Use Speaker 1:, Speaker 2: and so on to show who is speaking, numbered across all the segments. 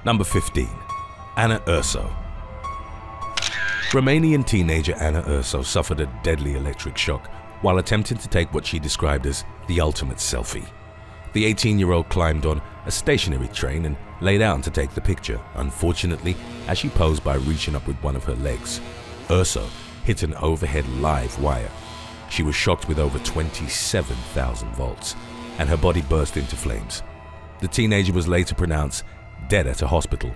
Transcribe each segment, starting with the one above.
Speaker 1: Number 15. Anna Urso. Romanian teenager Anna Urso suffered a deadly electric shock while attempting to take what she described as the ultimate selfie. The 18-year-old climbed on a stationary train and lay down to take the picture, unfortunately as she posed by reaching up with one of her legs. Urso hit an overhead live wire. She was shocked with over 27,000 volts, and her body burst into flames. The teenager was later pronounced dead at a hospital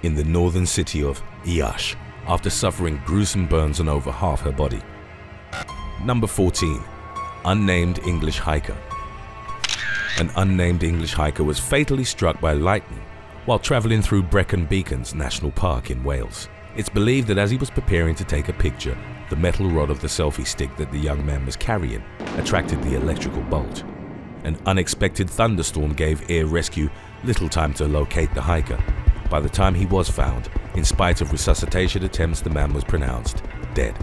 Speaker 1: in the northern city of Iași after suffering gruesome burns on over half her body. Number 14. Unnamed English hiker. An unnamed English hiker was fatally struck by lightning while traveling through Brecon National Park in Wales. It's believed that as he was preparing to take a picture, the metal rod of the selfie stick that the young man was carrying attracted the electrical bolt. An unexpected thunderstorm gave air rescue little time to locate the hiker. By the time he was found, in spite of resuscitation attempts, the man was pronounced dead.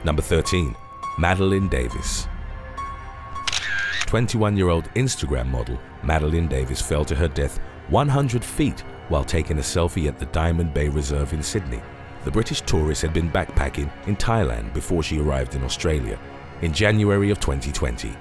Speaker 1: Number 13. Madeline Davis. 21-year-old Instagram model Madeline Davis fell to her death 100 feet while taking a selfie at the Diamond Bay Reserve in Sydney. The British tourist had been backpacking in Thailand before she arrived in Australia in January of 2020.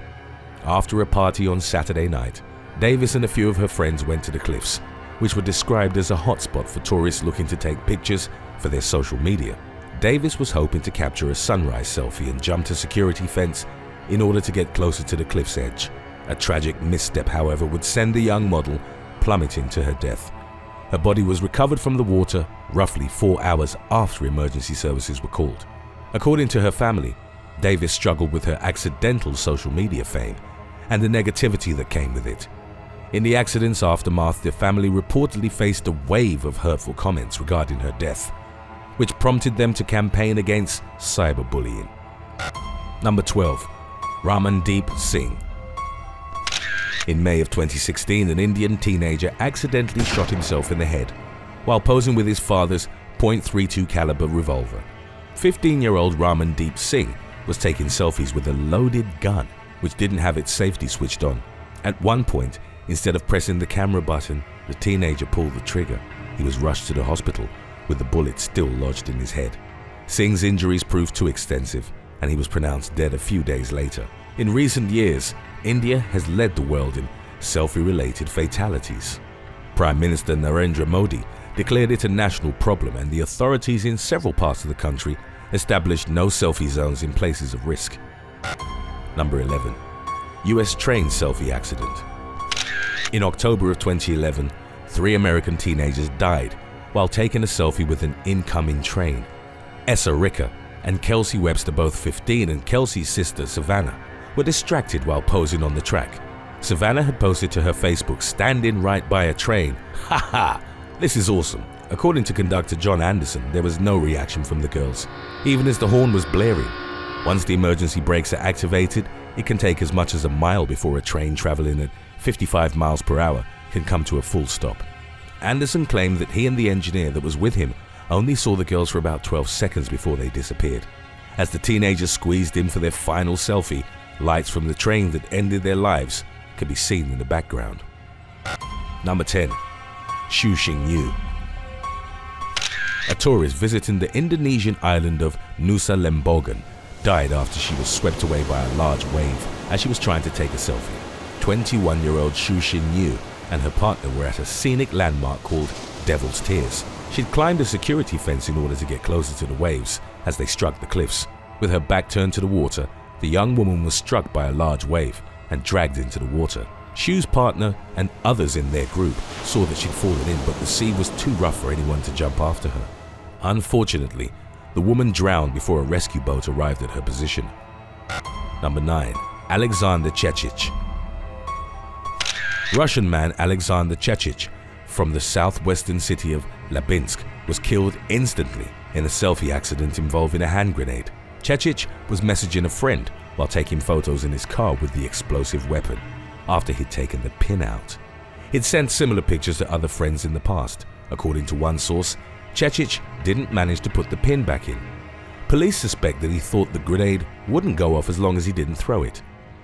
Speaker 1: After a party on Saturday night, Davis and a few of her friends went to the cliffs, which were described as a hotspot for tourists looking to take pictures for their social media. Davis was hoping to capture a sunrise selfie and jumped a security fence in order to get closer to the cliff's edge. A tragic misstep, however, would send the young model plummeting to her death. Her body was recovered from the water roughly 4 hours after emergency services were called. According to her family, Davis struggled with her accidental social media fame and the negativity that came with it. In the accident's aftermath, the family reportedly faced a wave of hurtful comments regarding her death, which prompted them to campaign against cyberbullying. Number 12. Ramandeep Singh. In May of 2016, an Indian teenager accidentally shot himself in the head while posing with his father's .32 caliber revolver. 15-year-old Ramandeep Singh was taking selfies with a loaded gun which didn't have its safety switched on. At one point, instead of pressing the camera button, the teenager pulled the trigger. He was rushed to the hospital with the bullet still lodged in his head. Singh's injuries proved too extensive and he was pronounced dead a few days later. In recent years, India has led the world in selfie-related fatalities. Prime Minister Narendra Modi declared it a national problem, and the authorities in several parts of the country established no selfie zones in places of risk. Number 11. US train selfie accident. In October of 2011, 3 American teenagers died while taking a selfie with an incoming train. Essa Ricker and Kelsey Webster, both 15, and Kelsey's sister Savannah, were distracted while posing on the track. Savannah had posted to her Facebook, "Standing right by a train. Haha, this is awesome." According to conductor John Anderson, there was no reaction from the girls, even as the horn was blaring. Once the emergency brakes are activated, it can take as much as a mile before a train traveling at 55 miles per hour can come to a full stop. Anderson claimed that he and the engineer that was with him only saw the girls for about 12 seconds before they disappeared. As the teenagers squeezed in for their final selfie, lights from the train that ended their lives could be seen in the background. Number 10. Xu Xingyu. A tourist visiting the Indonesian island of Nusa Lembogan died after she was swept away by a large wave as she was trying to take a selfie. 21-year-old Xu Xingyu and her partner were at a scenic landmark called Devil's Tears. She'd climbed a security fence in order to get closer to the waves as they struck the cliffs. With her back turned to the water, the young woman was struck by a large wave and dragged into the water. Xu's partner and others in their group saw that she'd fallen in, but the sea was too rough for anyone to jump after her. Unfortunately, the woman drowned before a rescue boat arrived at her position. Number 9. Alexander Chechich. Russian man Alexander Chechich from the southwestern city of Labinsk was killed instantly in a selfie accident involving a hand grenade. Chechich was messaging a friend while taking photos in his car with the explosive weapon after he'd taken the pin out. He'd sent similar pictures to other friends in the past. According to one source, Chechich didn't manage to put the pin back in. Police suspect that he thought the grenade wouldn't go off as long as he didn't throw it.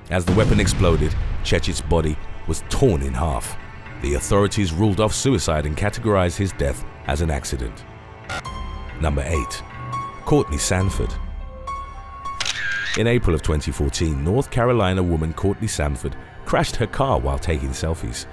Speaker 1: As the weapon exploded, Chechich's body was torn in half. The authorities ruled off suicide and categorized his death as an accident. Number 8. Courtney Sanford. In April of 2014, North Carolina woman Courtney Sanford crashed her car while taking selfies.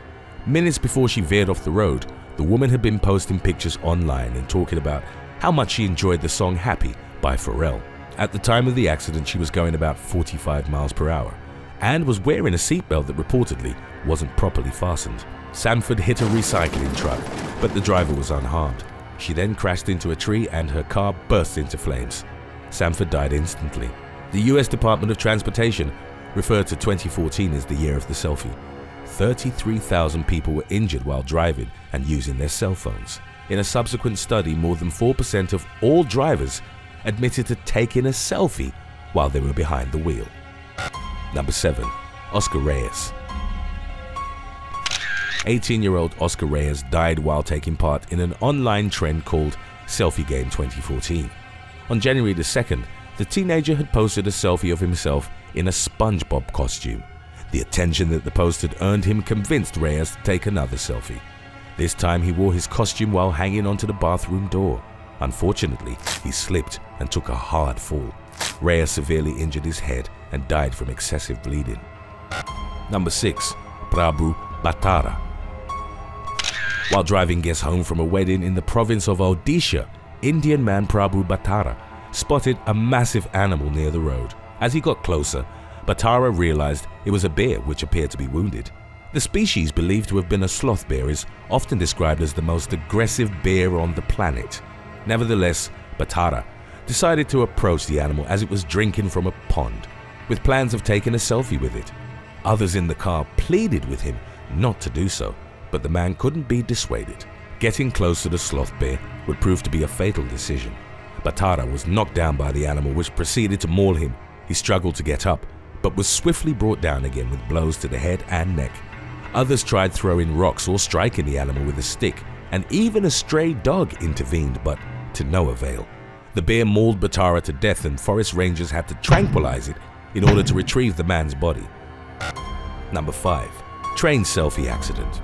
Speaker 1: Minutes before she veered off the road, the woman had been posting pictures online and talking about how much she enjoyed the song Happy by Pharrell. At the time of the accident, she was going about 45 miles per hour and was wearing a seatbelt that reportedly wasn't properly fastened. Sanford hit a recycling truck, but the driver was unharmed. She then crashed into a tree and her car burst into flames. Sanford died instantly. The US Department of Transportation referred to 2014 as the year of the selfie. 33,000 people were injured while driving and using their cell phones. In a subsequent study, more than 4% of all drivers admitted to taking a selfie while they were behind the wheel. Number 7. Oscar Reyes. 18-year-old Oscar Reyes died while taking part in an online trend called Selfie Game 2014. On January the 2nd, the teenager had posted a selfie of himself in a SpongeBob costume. The attention that the post had earned him convinced Reyes to take another selfie. This time he wore his costume while hanging onto the bathroom door. Unfortunately, he slipped and took a hard fall. Reyes severely injured his head and died from excessive bleeding. Number 6. Prabhu Batara. While driving guests home from a wedding in the province of Odisha, Indian man Prabhu Batara spotted a massive animal near the road. As he got closer, Batara realized it was a bear which appeared to be wounded. The species, believed to have been a sloth bear, is often described as the most aggressive bear on the planet. Nevertheless, Batara decided to approach the animal as it was drinking from a pond, with plans of taking a selfie with it. Others in the car pleaded with him not to do so, but the man couldn't be dissuaded. Getting close to the sloth bear would prove to be a fatal decision. Batara was knocked down by the animal, which proceeded to maul him. He struggled to get up, but was swiftly brought down again with blows to the head and neck. Others tried throwing rocks or striking the animal with a stick, and even a stray dog intervened, but to no avail. The bear mauled Batara to death, and forest rangers had to tranquilize it in order to retrieve the man's body. Number 5. Train selfie accident.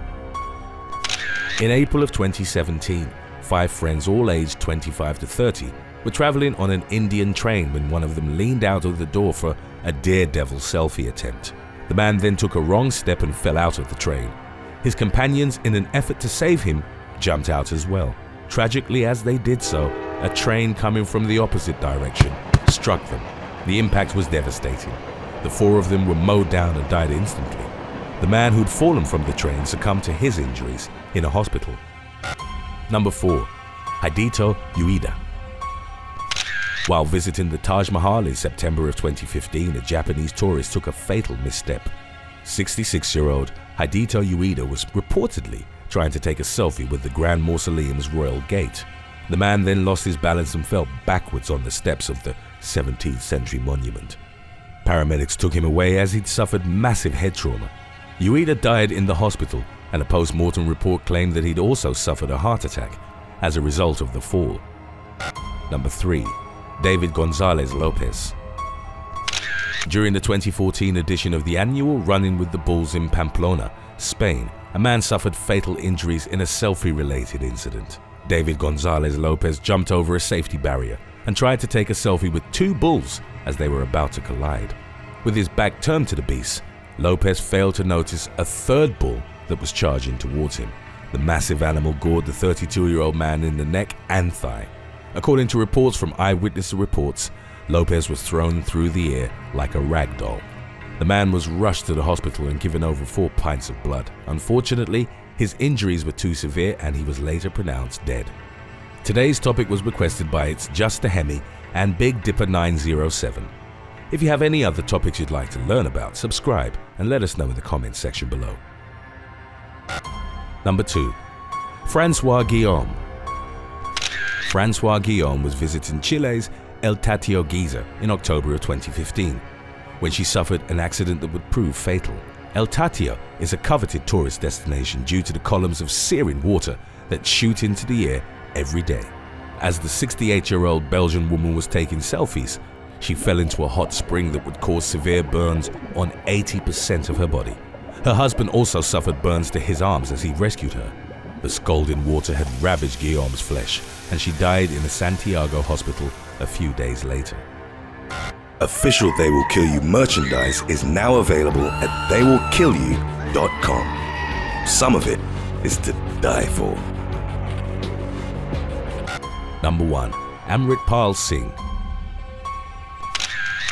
Speaker 1: In April of 2017, 5 friends, all aged 25 to 30, were traveling on an Indian train when one of them leaned out of the door for a daredevil selfie attempt. The man then took a wrong step and fell out of the train. His companions, in an effort to save him, jumped out as well. Tragically, as they did so, a train coming from the opposite direction struck them. The impact was devastating. The 4 of them were mowed down and died instantly. The man who'd fallen from the train succumbed to his injuries in a hospital. Number 4. Hidito Ueda. While visiting the Taj Mahal in September of 2015, a Japanese tourist took a fatal misstep. 66-year-old Hidito Ueda was reportedly trying to take a selfie with the Grand Mausoleum's Royal Gate. The man then lost his balance and fell backwards on the steps of the 17th century monument. Paramedics took him away as he'd suffered massive head trauma. Ueda died in the hospital, and a post-mortem report claimed that he'd also suffered a heart attack as a result of the fall. Number 3. David Gonzalez Lopez. During the 2014 edition of the annual Running with the Bulls in Pamplona, Spain, a man suffered fatal injuries in a selfie-related incident. David Gonzalez Lopez jumped over a safety barrier and tried to take a selfie with 2 bulls as they were about to collide. With his back turned to the beast, Lopez failed to notice a 3rd bull that was charging towards him. The massive animal gored the 32-year-old man in the neck and thigh. According to reports from eyewitness reports, Lopez was thrown through the air like a rag doll. The man was rushed to the hospital and given over 4 pints of blood. Unfortunately, his injuries were too severe and he was later pronounced dead. Today's topic was requested by It's Just a Hemi and Big Dipper 907. If you have any other topics you'd like to learn about, subscribe and let us know in the comments section below. Number 2. Francois Guillaume. Francois Guillaume was visiting Chile's El Tatio Giza in October of 2015, when she suffered an accident that would prove fatal. El Tatio is a coveted tourist destination due to the columns of searing water that shoot into the air every day. As the 68-year-old Belgian woman was taking selfies, she fell into a hot spring that would cause severe burns on 80% of her body. Her husband also suffered burns to his arms as he rescued her. The scalding water had ravaged Guillaume's flesh, and she died in a Santiago hospital a few days later.
Speaker 2: Official They Will Kill You merchandise is now available at theywillkillyou.com. Some of it is to die for.
Speaker 1: Number 1. Amritpal Singh.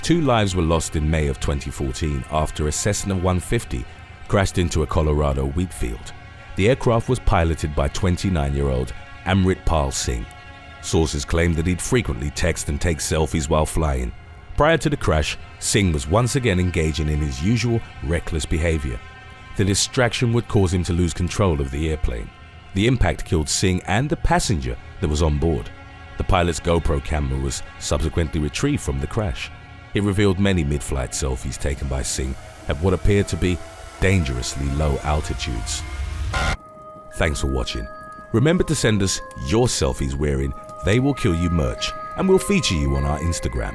Speaker 1: 2 lives were lost in May of 2014 after a Cessna 150 crashed into a Colorado wheat field. The aircraft was piloted by 29-year-old Amritpal Singh. Sources claim that he'd frequently text and take selfies while flying. Prior to the crash, Singh was once again engaging in his usual reckless behavior. The distraction would cause him to lose control of the airplane. The impact killed Singh and the passenger that was on board. The pilot's GoPro camera was subsequently retrieved from the crash. It revealed many mid-flight selfies taken by Singh at what appeared to be dangerously low altitudes. Thanks for watching. Remember to send us your selfies wearing They Will Kill You merch, and we'll feature you on our Instagram.